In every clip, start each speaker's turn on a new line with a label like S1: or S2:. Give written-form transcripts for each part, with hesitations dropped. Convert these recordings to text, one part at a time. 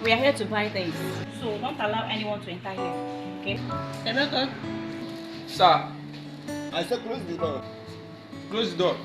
S1: We are here to buy things. So don't allow anyone to enter here. Okay? Emeka.
S2: Sir.
S3: I said close the door.
S2: Close the door.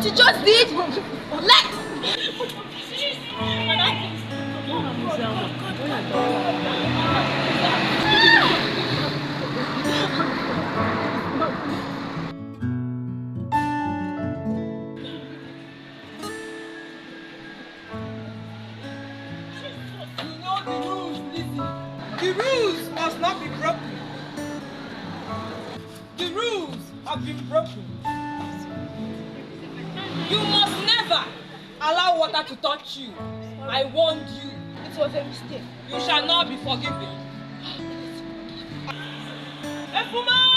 S4: she just did? Let.
S5: You know the rules, Lizzie. The rules must not be broken. The rules have been broken. You must never allow water to touch you. I warned you.
S4: It was a mistake.
S5: You shall not be forgiven. Efuma!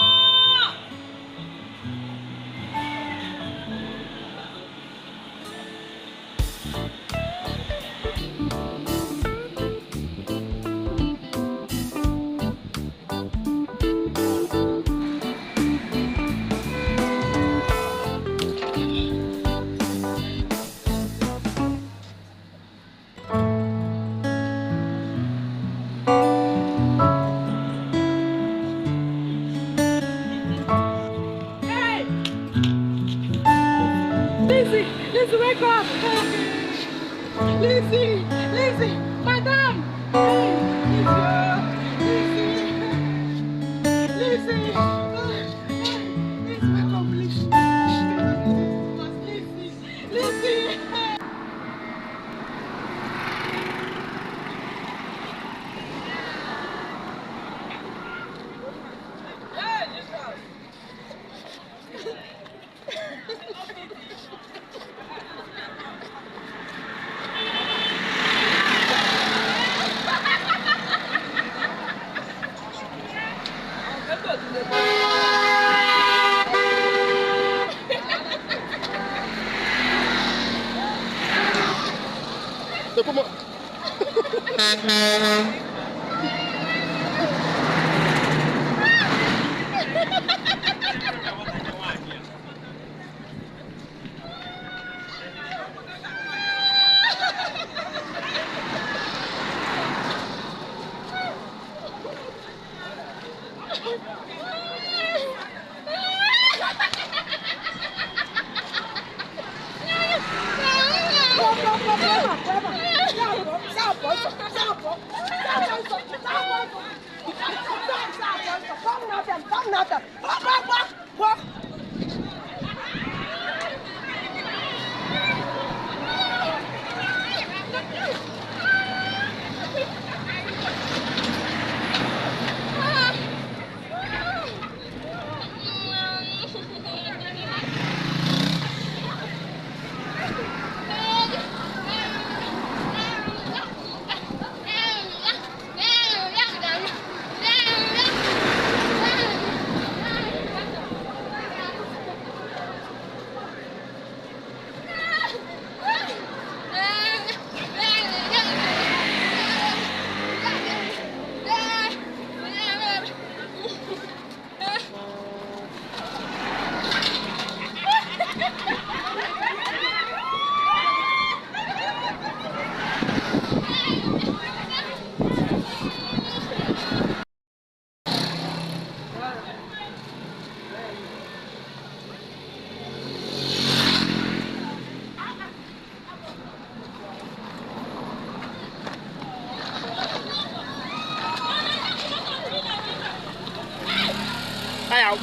S5: Lizzie, wake up! Lizzie, madam! Hey, Lizzie, wake up, Lizzie!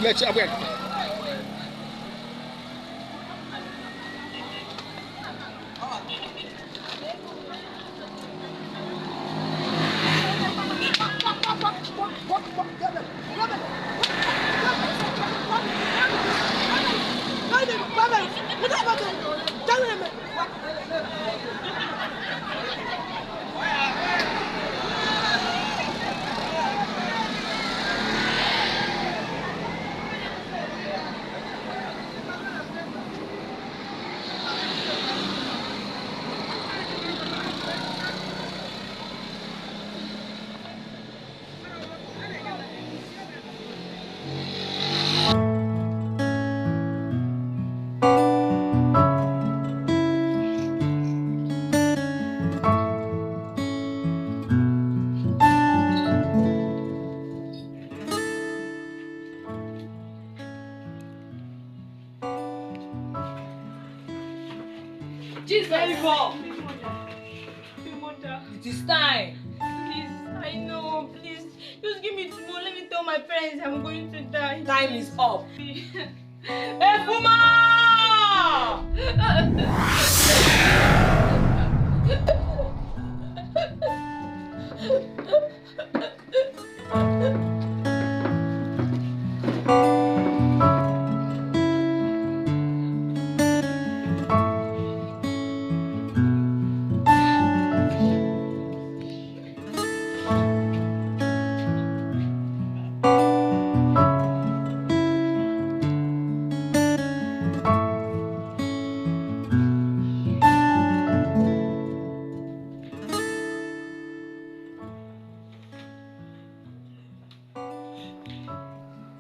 S3: Let's again.
S5: Jesus!
S1: Favor!
S5: It is time.
S4: Please, I know, please. Just give me tomorrow. Let me tell my parents I'm going to die.
S5: Time is up. Efuma!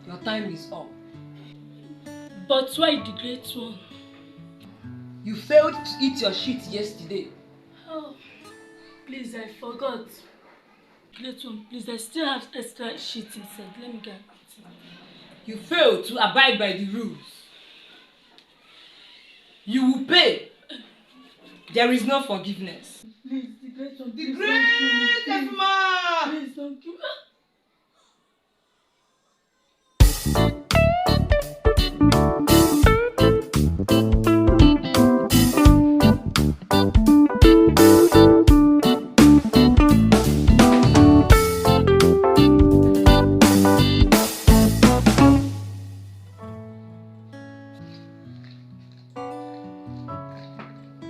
S5: Your time is up.
S4: But why the great one?
S5: You failed to eat your shit yesterday.
S4: Oh, please, I forgot. Great one, please, I still have extra shit inside. Let me get it.
S5: You failed to abide by the rules. You will pay. There is no forgiveness.
S4: Please, the great one.
S5: The great Efuma!
S4: Please don't kill me.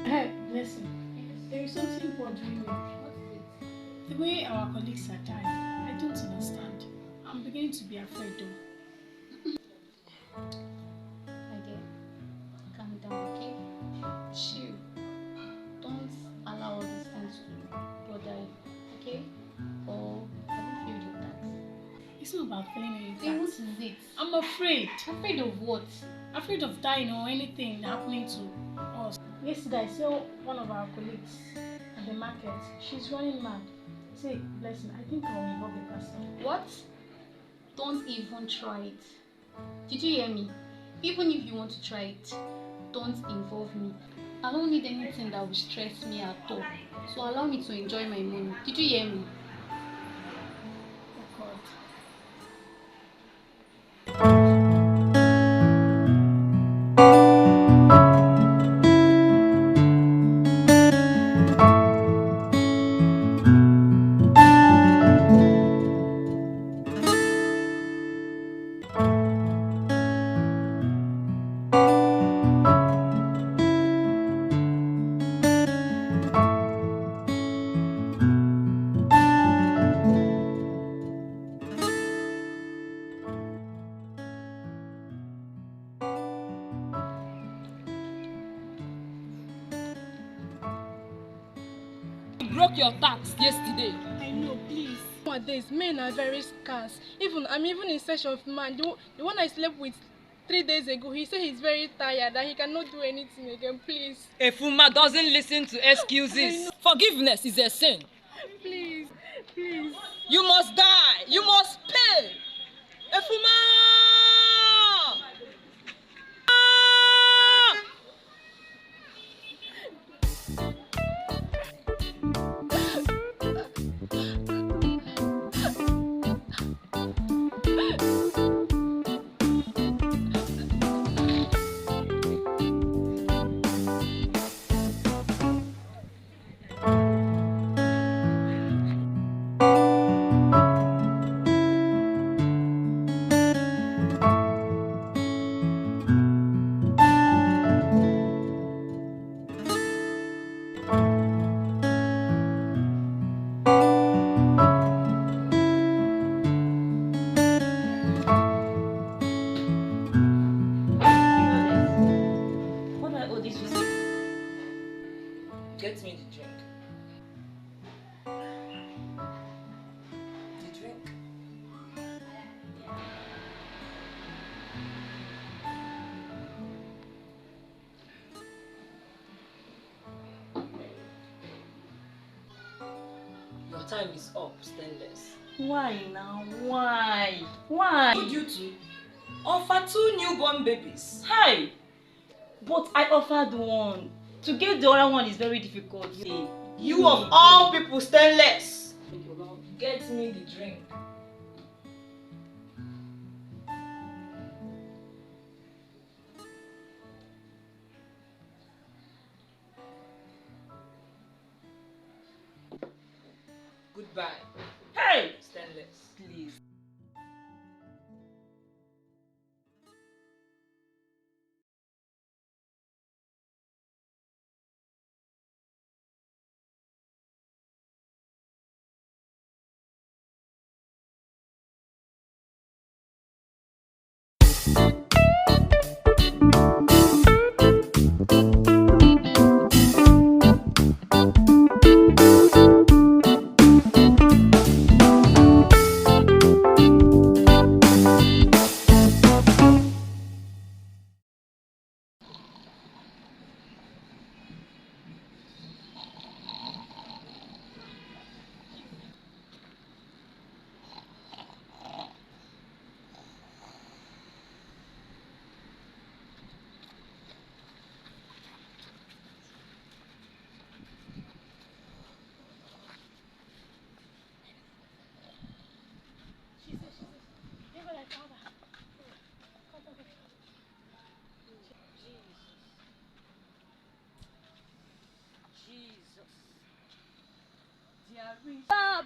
S4: Hey, listen. There is something bothering me. What is it? The way our colleagues are dying, I don't understand. I'm beginning to be afraid though.
S6: My dear, calm down, okay? Chill. Don't allow all these things to bother you, okay? Or have you feel your tax?
S4: It's not about feeling any
S6: Then what
S4: facts.
S6: is it?
S4: I'm afraid.
S6: Afraid of what?
S4: Afraid of dying or anything happening to us. Yesterday, I saw one of our colleagues at the market. She's running mad. Say, blessing, I think I'll involve the person.
S6: What? Don't even try it. Did you hear me? Even if you want to try it, don't involve me. I don't need anything that will stress me at all. So allow me to enjoy my money. Did you hear me?
S4: Oh God.
S5: You broke your tax yesterday.
S7: I know, please. Nowadays, men are very scarce. I'm even in search of man. The one I slept with 3 days ago, he said he's very tired and he cannot do anything again. Please,
S5: Efuma doesn't listen to excuses. Forgiveness is a sin.
S7: please, please.
S5: You must die. You must pay. Efuma!
S1: What do I owe this receipt?
S5: Get me the drink. The drink. Your time is up, Stainless.
S1: Why now? Why? Why?
S5: Told you to offer 2 newborn babies.
S1: Hi! But I offered one To get the other one is very difficult.
S5: You of all people, stainless. Get me the drink. Goodbye.
S1: Hey!
S5: Stainless.
S1: Please.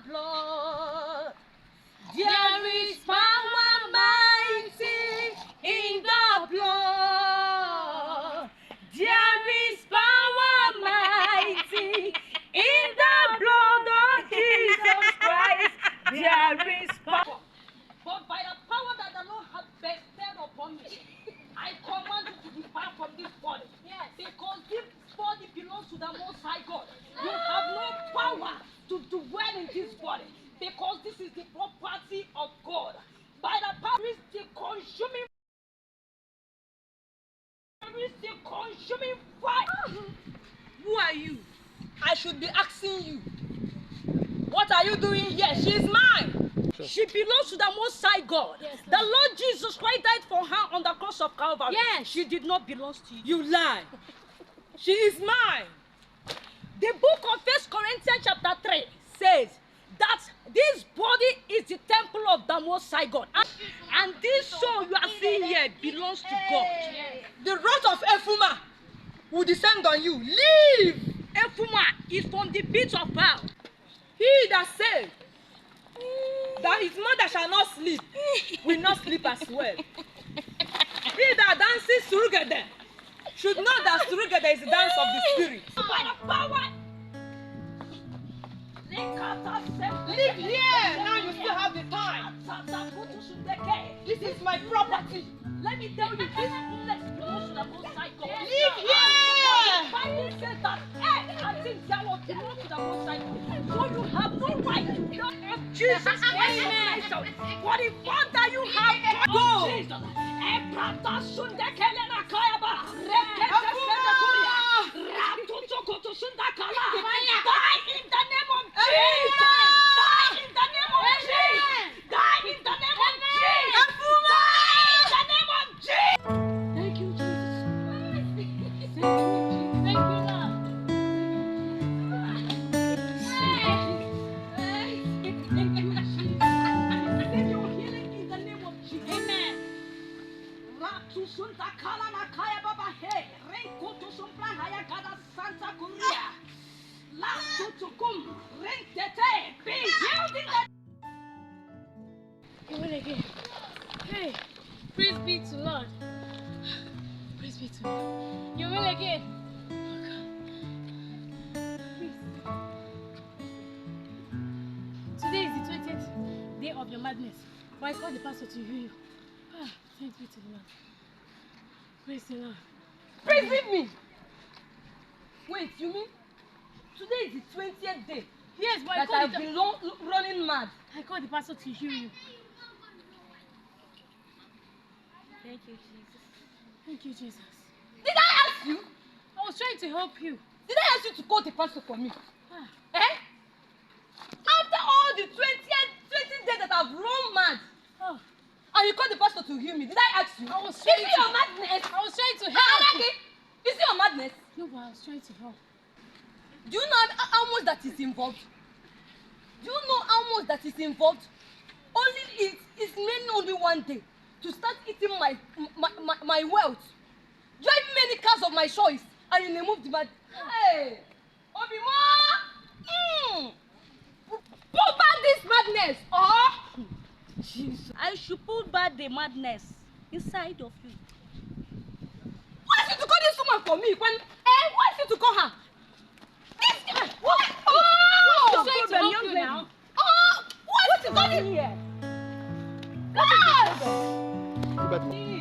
S5: Blood. There is power mighty in the blood. There is power mighty in the blood of Jesus Christ. There is power. But by the power that the Lord has bestowed upon me, I command you to depart from this body. Yes. Because this body belongs to the Most High God. You have no power to dwell in this body. Because this is the property of God. By the power is the consuming fire. Who are you? I should be asking you. What are you doing here? She is mine. Sure. She belongs to the Most High God. Yes, the Lord Jesus Christ died for her on the cross of Calvary. Yes. She did not belong to you. You lie. She is mine. The book of 1 Corinthians chapter 3 says that this body is the temple of the Most High God. And this soul you are seeing here belongs to God. Yes. The wrath of Ephuma will descend on you. Leave! Ephuma is from the pit of hell. He that said that his mother shall not sleep will not sleep as well. He that dances surugede should know that surugede is the dance of the spirit. By the power. Live here! Now you still have the time. This is my property. Let me tell you, this place belongs to the Most High God. Live here! The Bible says that earth and things that will belong to the Most High God. So you have no right to the name of Jesus Christ. For the fact that you have go. Jesus. Die in the name of Jesus! Die in the name of Jesus! Die in the name of Jesus! Die in the name of Jesus! Thank you, Jesus. Thank you, Lord. Thank you, Jesus. Receive your healing in the name of Jesus. Amen. Santa Korea.
S4: You will again. Hey, praise be to Lord. Praise be to Lord. You will again. Today is the 20th day of your madness. But I called the pastor to hear you. Thanks be to the Lord. Praise the Lord.
S5: Praise me. Wait, you mean today is the 20th day?
S4: Yes, but
S5: that I've been running mad.
S4: I called the pastor to hear you. Thank you, Jesus. Thank you, Jesus.
S5: Did I ask you?
S4: I was trying to help you.
S5: Did I ask you to call the pastor for me? Eh? After all the 20 days that I've run mad, and you called the pastor to heal me, did I ask you?
S4: I was trying
S5: Is it your madness?
S4: I was trying to help you.
S5: Is it your madness?
S4: No, but I was trying to help.
S5: Do you know how much that is involved? Do you know how much that is involved? It's meant only one day to start eating my wealth. Drive many cars of my choice and you remove the mad. Hey! Obima! Pull back this madness! Oh! Jesus. I should pull back the madness inside of you. Why is it to call this woman for me? Why is it to call her? This what? Oh!
S1: What's the problem, young lady?
S5: Oh! What is it calling here?
S3: Look at me.